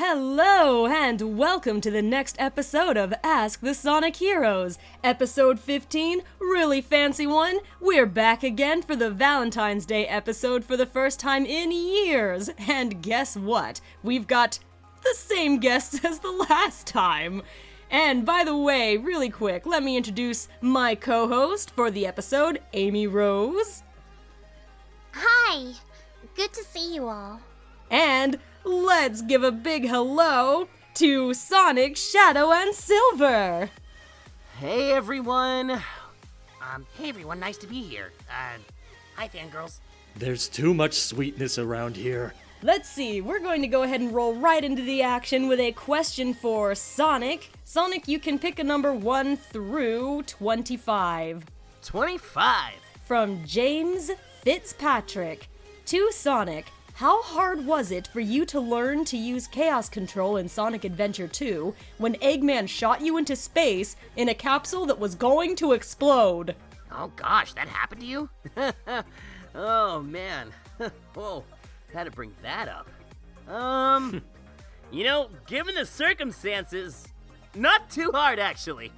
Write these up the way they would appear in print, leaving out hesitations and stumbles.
Hello, and welcome to the next episode of Ask the Sonic Heroes. Episode 15, really fancy one. We're back again for the Valentine's Day episode for the first time in years. And guess what? We've got the same guests as the last time. And by the way, really quick, let me introduce my co-host for the episode, Amy Rose. Hi, good to see you all. And let's give a big hello to Sonic, Shadow, and Silver. Hey everyone, nice to be here. Hi fangirls. There's too much sweetness around here. Let's see, we're going to go ahead and roll right into the action with a question for Sonic. Sonic, you can pick a number 1 through 25. 25. From James Fitzpatrick. To Sonic, how hard was it for you to learn to use Chaos Control in Sonic Adventure 2 when Eggman shot you into space in a capsule that was going to explode? Oh gosh, that happened to you? Oh man. Whoa, had to bring that up. Given the circumstances, not too hard actually.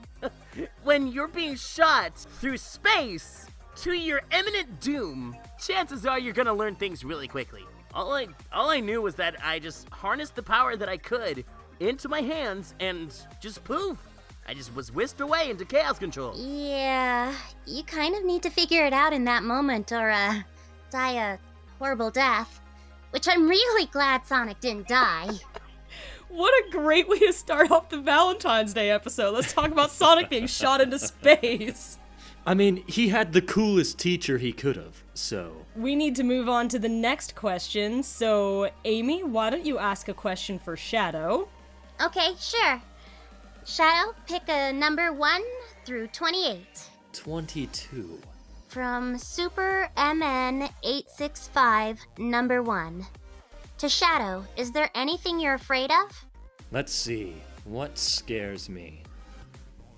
When you're being shot through space to your imminent doom, chances are you're gonna learn things really quickly. All I knew was that I just harnessed the power that I could into my hands and just poof. I just was whisked away into Chaos Control. Yeah, you kind of need to figure it out in that moment or, die a horrible death. Which I'm really glad Sonic didn't die. What a great way to start off the Valentine's Day episode. Let's talk about Sonic being shot into space. I mean, he had the coolest teacher he could have, so... We need to move on to the next question, so Amy, why don't you ask a question for Shadow? Okay, sure. Shadow, pick a number 1 through 28. 22. From Super MN865, number 1. To Shadow, is there anything you're afraid of? Let's see, what scares me?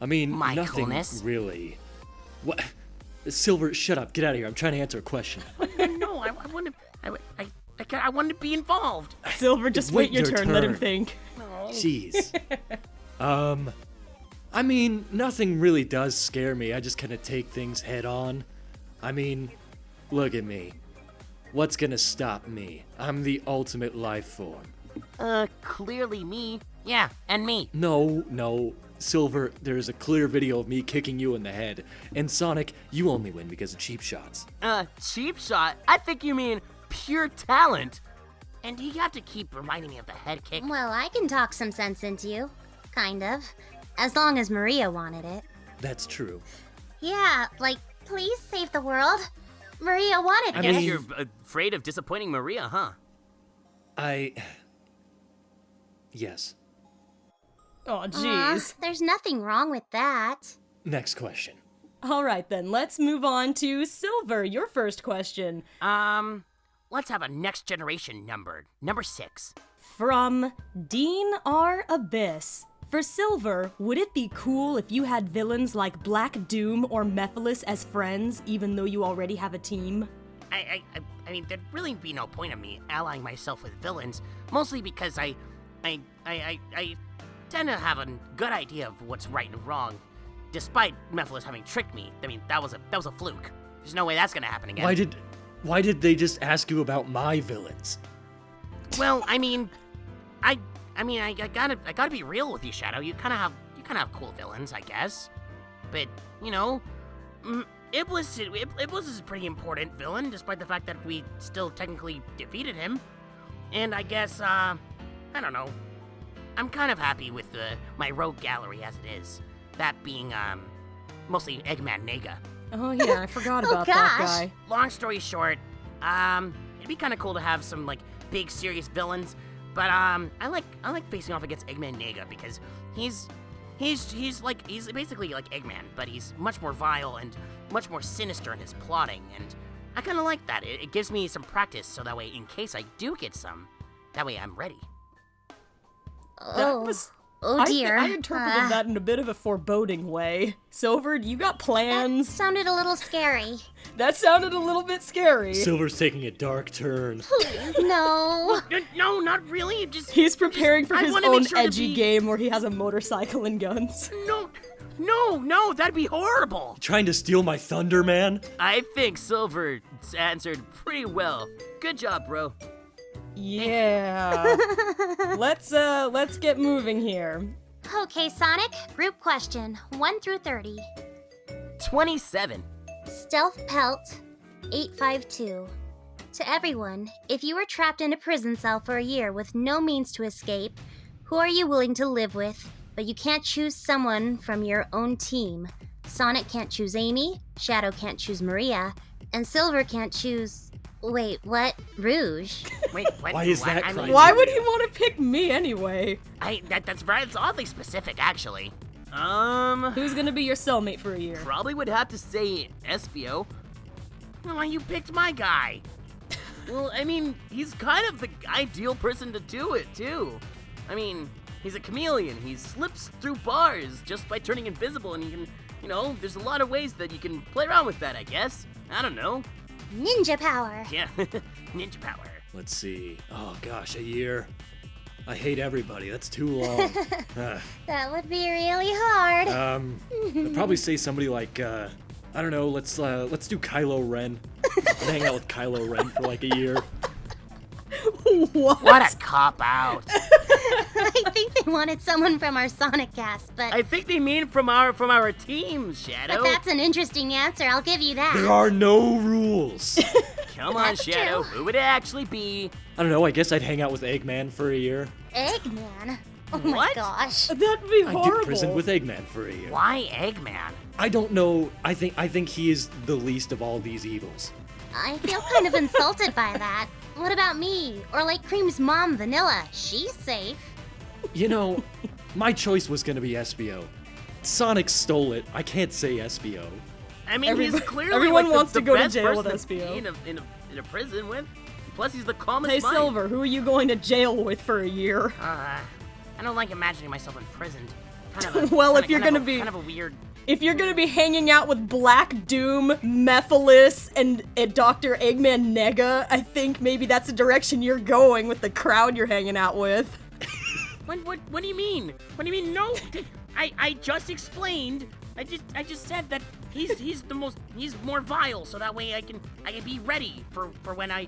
I mean, My nothing coolness. really. What? Silver, shut up, get out of here, I'm trying to answer a question. No, I wanted to be involved. Silver, just wait your turn, let him turn. think. Jeez. I mean, nothing really does scare me, I just kind of take things head on. I mean, look at me. What's gonna stop me? I'm the ultimate life form. Clearly me. Yeah, and me. No. Silver, there's a clear video of me kicking you in the head. And Sonic, you only win because of cheap shots. Cheap shot? I think you mean pure talent. And you have to keep reminding me of the head kick. Well, I can talk some sense into you. Kind of. As long as Maria wanted it. That's true. Yeah, like, please save the world. Maria wanted I it. guess you're afraid of disappointing Maria, huh? Yes. Oh, jeez. There's nothing wrong with that. Next question. All right, then, let's move on to Silver, your first question. Let's have a next generation number. Number 6. From Dean R. Abyss. For Silver, would it be cool if you had villains like Black Doom or Mephiles as friends, even though you already have a team? I mean, there'd really be no point of me allying myself with villains, mostly because I tend to have a good idea of what's right and wrong, despite Mephiles having tricked me. I mean, that was a fluke. There's no way that's gonna happen again. Why did they just ask you about my villains? Well, I gotta be real with you, Shadow. You kind of have cool villains, I guess. But Iblis is a pretty important villain, despite the fact that we still technically defeated him. And I guess I don't know. I'm kind of happy with my rogue gallery as it is. That being mostly Eggman Nega. Oh yeah, I forgot about gosh. that guy. Long story short, it'd be kind of cool to have some like big serious villains. But I like facing off against Eggman Nega because he's basically like Eggman, but he's much more vile and much more sinister in his plotting, and I kind of like that. It gives me some practice, so that way, in case I do get some, that way I'm ready. Oh. Oh dear. I interpreted that in a bit of a foreboding way. Silver, you got plans? Sounded a little scary. That sounded a little bit scary. Silver's taking a dark turn. Please, no. No, not really. Just He's preparing for I his wanna make own sure to edgy be- game where he has a motorcycle and guns. No, that'd be horrible. Trying to steal my thunder, man? I think Silver answered pretty well. Good job, bro. Yeah. Let's get moving here. Okay, Sonic, group question 1 through 30. 27. Stealth Pelt 852. To everyone, if you were trapped in a prison cell for a year with no means to escape, who are you willing to live with? But you can't choose someone from your own team. Sonic can't choose Amy, Shadow can't choose Maria, and Silver can't choose... Wait, what? Rouge? Wait, what? Why is that I mean, criteria? Why would he want to pick me anyway? That's oddly specific, actually. Who's gonna be your cellmate for a year? Probably would have to say Espio. Why you picked my guy? Well, I mean, he's kind of the ideal person to do it, too. I mean, he's a chameleon. He slips through bars just by turning invisible, and he can, there's a lot of ways that you can play around with that, I guess. I don't know. Ninja power. Yeah, ninja power. Let's see. Oh gosh, a year. I hate everybody. That's too long. That would be really hard. I'd probably say somebody like, I don't know, let's do Kylo Ren. Hang out with Kylo Ren for like a year. What a cop-out. I think they wanted someone from our Sonic cast, but... I think they mean from our team, Shadow. But that's an interesting answer, I'll give you that. There are no rules. Come on, That's Shadow. true. Who would it actually be? I don't know, I guess I'd hang out with Eggman for a year. Eggman? Oh my What? gosh. That'd be I'd horrible. do prison with Eggman for a year. Why Eggman? I don't know. I think he is the least of all these evils. I feel kind of insulted by that. What about me? Or like Cream's mom, Vanilla? She's safe. You know, my choice was gonna be Espio. Sonic stole it. I can't say Espio. I mean, he's clearly everyone like wants the to go to best jail with person to Espio. be in a prison with. Plus, he's the calmest Hey, mind. Silver, who are you going to jail with for a year? I don't like imagining myself imprisoned. Kind of a, Well, if kinda- you're kind gonna of a- be- kind of a weird. If you're gonna be hanging out with Black Doom, Mephiles, and Dr. Eggman Nega, I think maybe that's the direction you're going with the crowd you're hanging out with. What do you mean? What do you mean? No, I just explained. I just said that he's more vile, so that way I can be ready for when I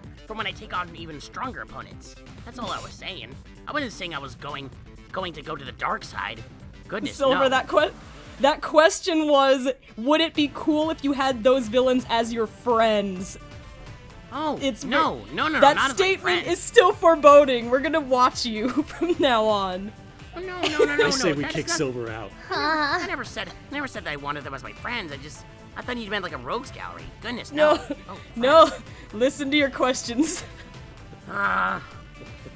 take on even stronger opponents. That's all I was saying. I wasn't saying I was going to go to the dark side. Goodness, Silver, no. that question was, would it be cool if you had those villains as your friends? Oh, It's no, That not as my statement friend. is still foreboding. We're gonna watch you from now on. Oh, no. I say we that's kick not- Silver out. I never said that I wanted them as my friends. I thought you meant like a rogues gallery. Goodness, no. Oh, No, listen to your questions.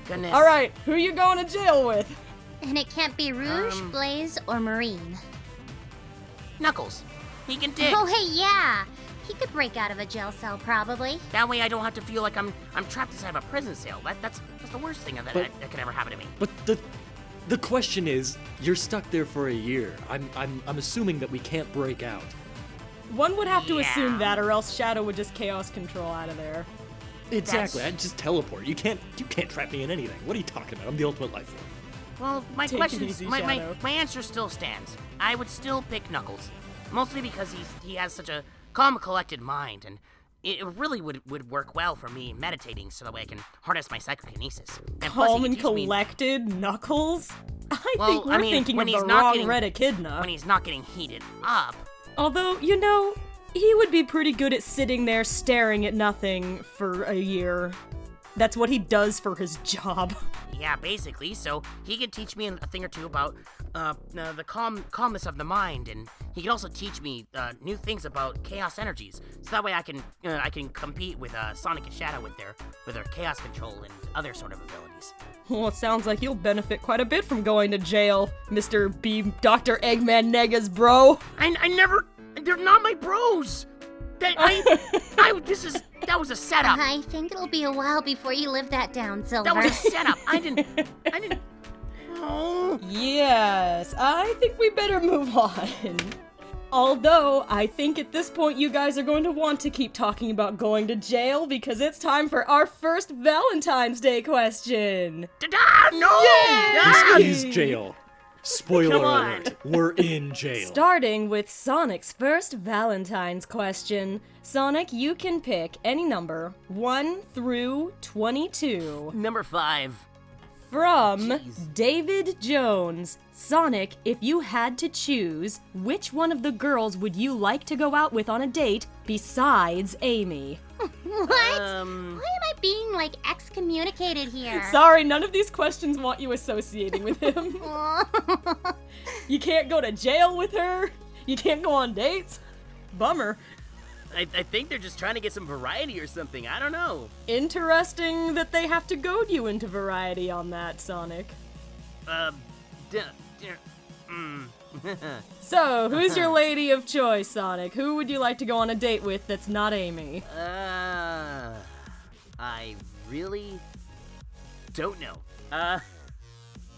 goodness. All right, who you going to jail with? And it can't be Rouge, Blaze, or Marine. Knuckles. He can dig. Oh, hey, yeah. He could break out of a jail cell, probably. That way I don't have to feel like I'm trapped inside of a prison cell. That's the worst thing that could ever happen to me. But the question is, you're stuck there for a year. I'm assuming that we can't break out. One would have to Yeah. assume that, or else Shadow would just chaos control out of there. Exactly. I'd just teleport. You can't trap me in anything. What are you talking about? I'm the ultimate life form. Well, my Take it question, easy, my Shadow. answer still stands. I would still pick Knuckles, mostly because he has such a calm, collected mind, and it really would work well for me meditating, so that way I can harness my psychokinesis. And plus, he Calm can and teach me- collected, Knuckles? I think Well, we're I mean, thinking when of he's the not wrong getting- Red Echidna. when he's not getting heated up. Although, he would be pretty good at sitting there staring at nothing for a year. That's what he does for his job. Yeah, basically. So he can teach me a thing or two about the calmness of the mind, and he can also teach me new things about chaos energies. So that way I can compete with Sonic and Shadow with their chaos control and other sort of abilities. Well, it sounds like you'll benefit quite a bit from going to jail, Mr. B. Dr. Eggman Nega's bro. I never. They're not my bros. That was a setup. I think it'll be a while before you live that down, Silver. That was a setup. I didn't. Oh. Yes, I think we better move on. Although, I think at this point you guys are going to want to keep talking about going to jail because it's time for our first Valentine's Day question. Ta-da! No! Yay! This is jail. Spoiler Come on. alert, we're in jail. Starting with Sonic's first Valentine's question. Sonic, you can pick any number, 1 through 22. Number 5. From Jeez. David Jones. Sonic, if you had to choose, which one of the girls would you like to go out with on a date besides Amy? What? Why am I being, like, excommunicated here? Sorry, none of these questions want you associating with him. You can't go to jail with her. You can't go on dates. Bummer. I think they're just trying to get some variety or something. I don't know. Interesting that they have to goad you into variety on that, Sonic. So, who's your lady of choice, Sonic? Who would you like to go on a date with that's not Amy? I really don't know.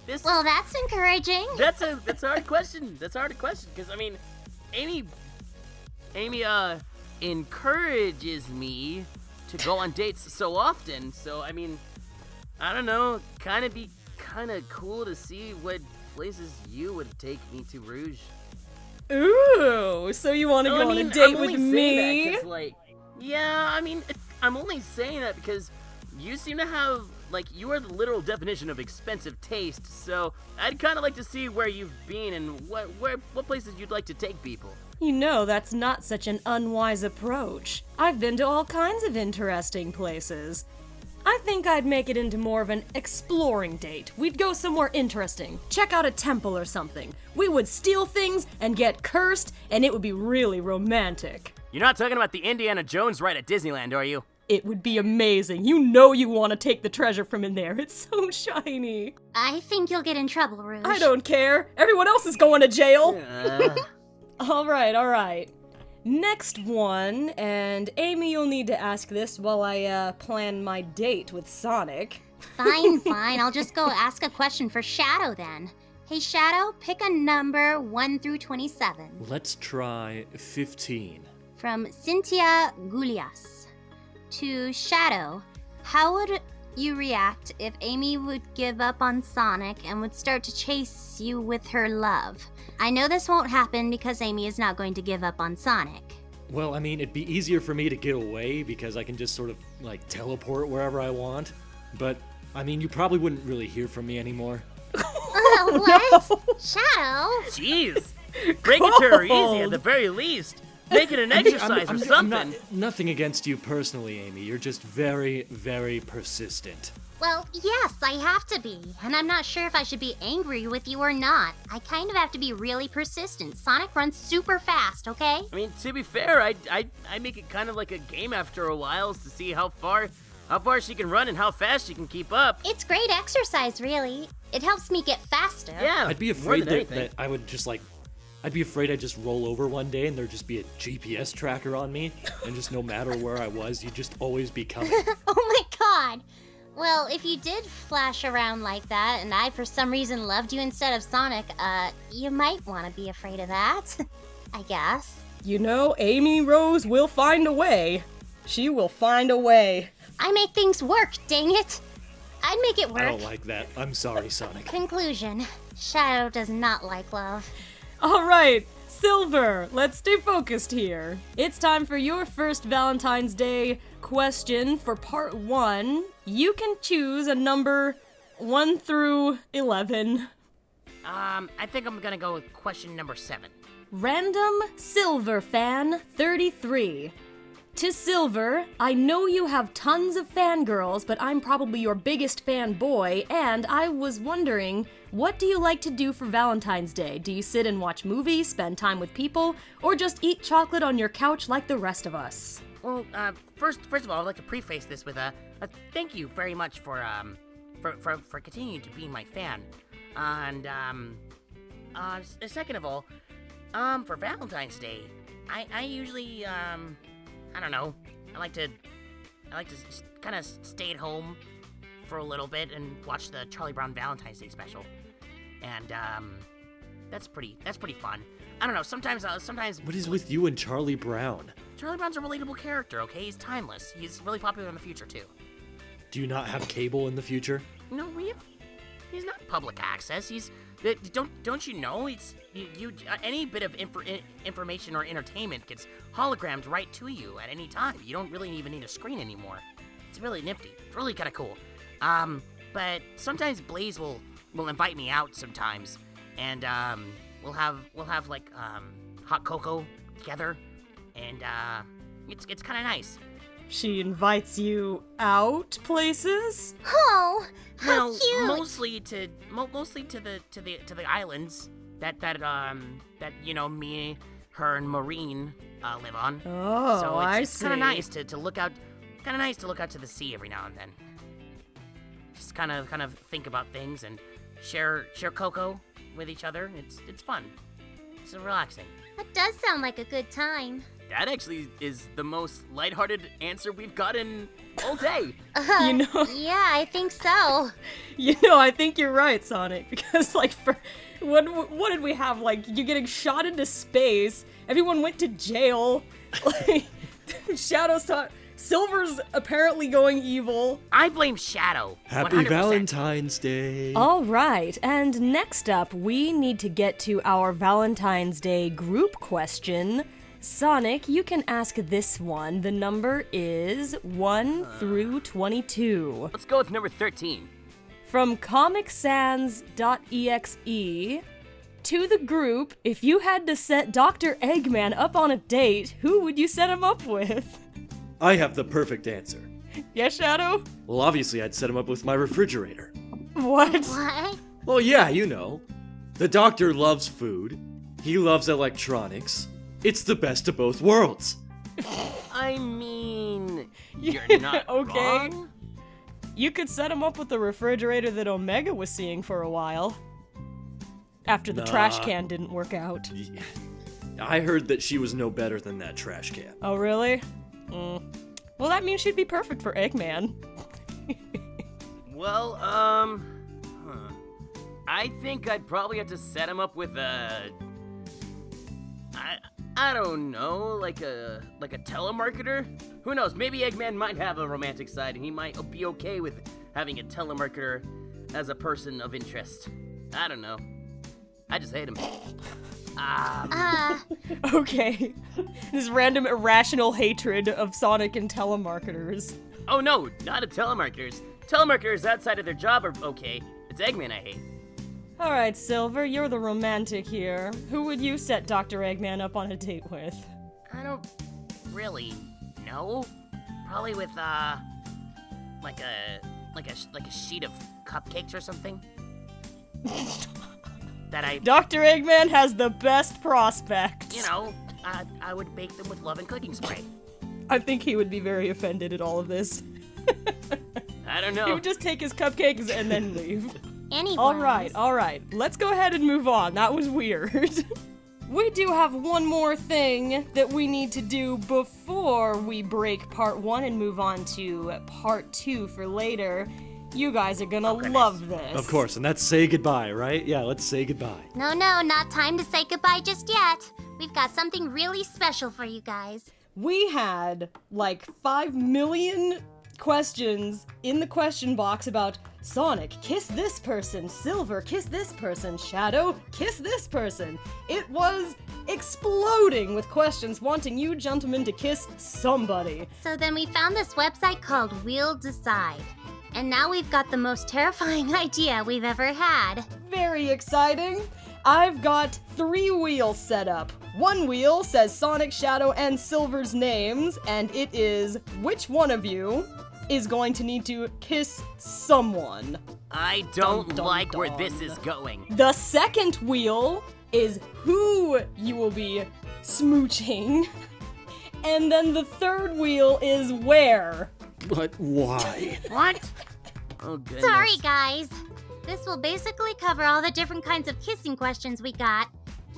This Well, that's encouraging. that's a hard question. That's a hard question because I mean, Amy encourages me to go on dates so often. So I mean, I don't know. Kind of cool to see what places you would take me to, Rouge. Ooh, so you want to go on a date I'm with only saying me? that 'cause, like, yeah, I mean, I'm only saying that because you seem to have, like, you are the literal definition of expensive taste, so I'd kind of like to see where you've been and what places you'd like to take people. You know, that's not such an unwise approach. I've been to all kinds of interesting places. I think I'd make it into more of an exploring date. We'd go somewhere interesting, check out a temple or something. We would steal things and get cursed, and it would be really romantic. You're not talking about the Indiana Jones ride at Disneyland, are you? It would be amazing. You know you want to take the treasure from in there. It's so shiny. I think you'll get in trouble, Rouge. I don't care. Everyone else is going to jail. Uh, All right. Next one, and Amy, you'll need to ask this while I plan my date with Sonic. Fine. I'll just go ask a question for Shadow then. Hey, Shadow, pick a number 1 through 27. Let's try 15. From Cynthia Gulias. To Shadow, how would you react if Amy would give up on Sonic and would start to chase you with her love? I know this won't happen because Amy is not going to give up on Sonic. Well, I mean, it'd be easier for me to get away because I can just sort of, like, teleport wherever I want. But, I mean, you probably wouldn't really hear from me anymore. What? No. Shadow? Jeez. Break it to her easy at the very least. Make it an exercise or something. Nothing against you personally, Amy. You're just very, very persistent. Well, yes, I have to be. And I'm not sure if I should be angry with you or not. I kind of have to be really persistent. Sonic runs super fast, okay? I mean, to be fair, I make it kind of like a game after a while to see how far she can run and how fast she can keep up. It's great exercise, really. It helps me get faster. Yeah. I'd be more afraid than that anything. I would just I'd be afraid I'd just roll over one day and there'd just be a GPS tracker on me, and just no matter where I was, you'd just always be coming. Oh my god. Well, if you did flash around like that, and I for some reason loved you instead of Sonic, you might want to be afraid of that. I guess. You know, Amy Rose will find a way. She will find a way. I make things work, dang it. I'd make it work. I don't like that. I'm sorry, Sonic. Conclusion. Shadow does not like love. All right, Silver, let's stay focused here. It's time for your first Valentine's Day question for part 1. You can choose a number 1 through 11. I think I'm gonna go with question number 7. Random Silver Fan 33. To Silver, I know you have tons of fangirls, but I'm probably your biggest fanboy, and I was wondering, what do you like to do for Valentine's Day? Do you sit and watch movies, spend time with people, or just eat chocolate on your couch like the rest of us? Well, first of all, I'd like to preface this with a thank you very much for continuing to be my fan, and second of all, for Valentine's Day, I usually I don't know, I like to kind of stay at home for a little bit and watch the Charlie Brown Valentine's Day special. and that's pretty fun. I don't know. Sometimes. What is with you and Charlie Brown? Charlie Brown's a relatable character. Okay, he's timeless. He's really popular in the future too. Do you not have cable in the future? No, he's not public access. Don't you know? Any bit of information or entertainment gets hologrammed right to you at any time. You don't really even need a screen anymore. It's really nifty. It's really kind of cool. But sometimes Blaze will invite me out sometimes, and we'll have like hot cocoa together, and it's kind of nice. She invites you out places? Oh, how Well, cute! mostly to the islands that me, her, and Maureen live on. Oh, so I it's see. kind of nice to look out. Kind of nice to look out to the sea every now and then. Just kind of think about things and share cocoa with each other. It's fun. It's relaxing. That does sound like a good time. That actually is the most lighthearted answer we've gotten all day. You know- Yeah, I think so. I think you're right, Sonic, because like what did we have? Like you getting shot into space, everyone went to jail, like Shadow's Silver's apparently going evil. I blame Shadow. Happy 100%. Valentine's Day. All right, and next up, we need to get to our Valentine's Day group question. Sonic, you can ask this one. The number is 1 through 22. Let's go with number 13. From ComicSans.exe, to the group, if you had to set Dr. Eggman up on a date, who would you set him up with? I have the perfect answer. Yes, Shadow? Well, obviously I'd set him up with my refrigerator. What? What? Well, yeah, you know. The doctor loves food. He loves electronics. It's the best of both worlds. I mean, you're not Okay. wrong. You could set him up with the refrigerator that Omega was seeing for a while. After the trash Nah. can didn't work out. Yeah. I heard that she was no better than that trash can. Oh, really? Well, that means she'd be perfect for Eggman. Well, I think I'd probably have to set him up with I don't know, like a telemarketer? Who knows, maybe Eggman might have a romantic side and he might be okay with having a telemarketer as a person of interest. I don't know. I just hate him. Okay. This random irrational hatred of Sonic and telemarketers. Oh no, not a telemarketers. Telemarketers outside of their job are okay. It's Eggman I hate. Alright, Silver, you're the romantic here. Who would you set Dr. Eggman up on a date with? I don't really know. Probably with like a sheet of cupcakes or something. That I, Dr. Eggman has the best prospects. I would bake them with love and cooking spray. I think he would be very offended at all of this. I don't He know. would just take his cupcakes and then leave. Anyways. All right. Let's go ahead and move on. That was weird. We do have one more thing that we need to do before we break part 1 and move on to part 2 for later. You guys are gonna love this. Of course, and that's say goodbye, right? Yeah, let's say goodbye. No, not time to say goodbye just yet. We've got something really special for you guys. We had like 5 million questions in the question box about Sonic, kiss this person, Silver, kiss this person, Shadow, kiss this person. It was exploding with questions wanting you gentlemen to kiss somebody. So then we found this website called We'll Decide. And now we've got the most terrifying idea we've ever had. Very exciting. I've got 3 wheels set up. One wheel says Sonic, Shadow, and Silver's names, and it is which one of you is going to need to kiss someone. I don't Dun, dun, like where dun. this is going. The second wheel is who you will be smooching. And then the third wheel is where. But why? What? Oh goodness. Sorry, guys. This will basically cover all the different kinds of kissing questions we got,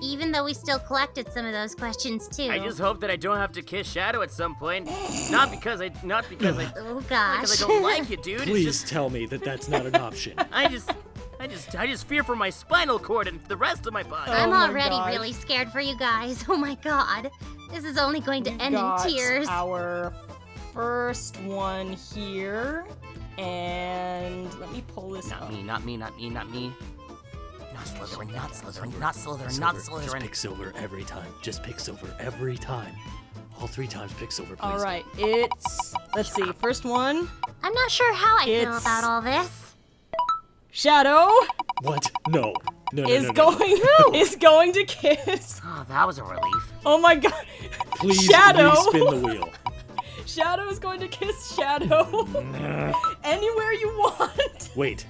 even though we still collected some of those questions too. I just hope that I don't have to kiss Shadow at some point. Not because I Oh because gosh. I don't like you, dude. Please It's just tell me that that's not an option. I I just fear for my spinal cord and the rest of my body. I'm my already gosh. really scared for you guys. Oh my god. This is only going to end in Got tears. our first one here. And let me pull this Not up. me, not me, not me, not me. Not Slytherin, not Slytherin, not Slytherin, not Silver. Just Slytherin. pick silver every time. Just pick silver every time. All 3 times pick silver, please. All right, it's, let's see, first one, I'm not sure how I feel It's- about all this. Shadow What? No. No, no, is no, no. going going to kiss. Oh, that was a relief. Oh my god. Please Shadow. respin the wheel. Shadow is going to kiss Shadow anywhere you want. Wait.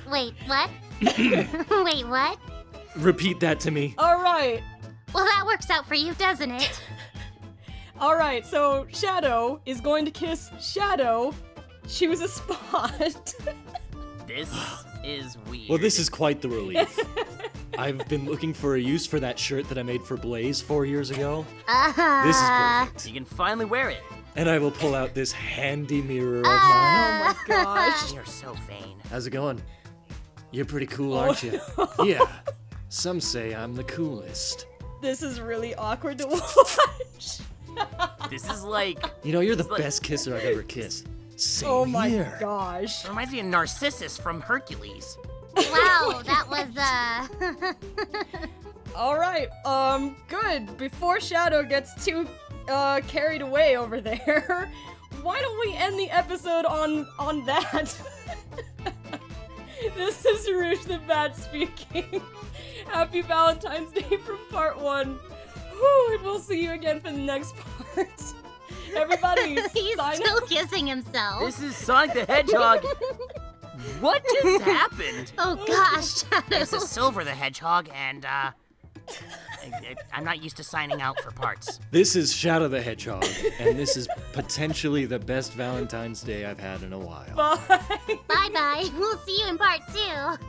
Wait, what? Wait, what? Repeat that to me. All right. Well, that works out for you, doesn't it? All right, so Shadow is going to kiss Shadow. Choose a spot. This is weird. Well, this is quite the relief. I've been looking for a use for that shirt that I made for Blaze 4 years ago. This is perfect. You can finally wear it. And I will pull out this handy mirror of mine. Oh my gosh. You're so vain. How's it going? You're pretty cool, aren't you? Yeah. Some say I'm the coolest. This is really awkward to watch. This is like, You know, you're the like- best kisser I've ever kissed. Same Oh my here. gosh. reminds me of Narcissus from Hercules. Wow, that was, All right, good. Before Shadow gets too carried away over there, why don't we end the episode on that? This is Rouge the Bat speaking. Happy Valentine's Day from part 1. Whew, and we'll see you again for the next part. Everybody, he's sign still up. kissing himself. This is Sonic the Hedgehog. What just happened? Oh gosh, This Shadow. is Silver the Hedgehog, and I'm not used to signing out for parts. This is Shadow the Hedgehog, and this is potentially the best Valentine's Day I've had in a while. Bye. Bye bye. We'll see you in part 2.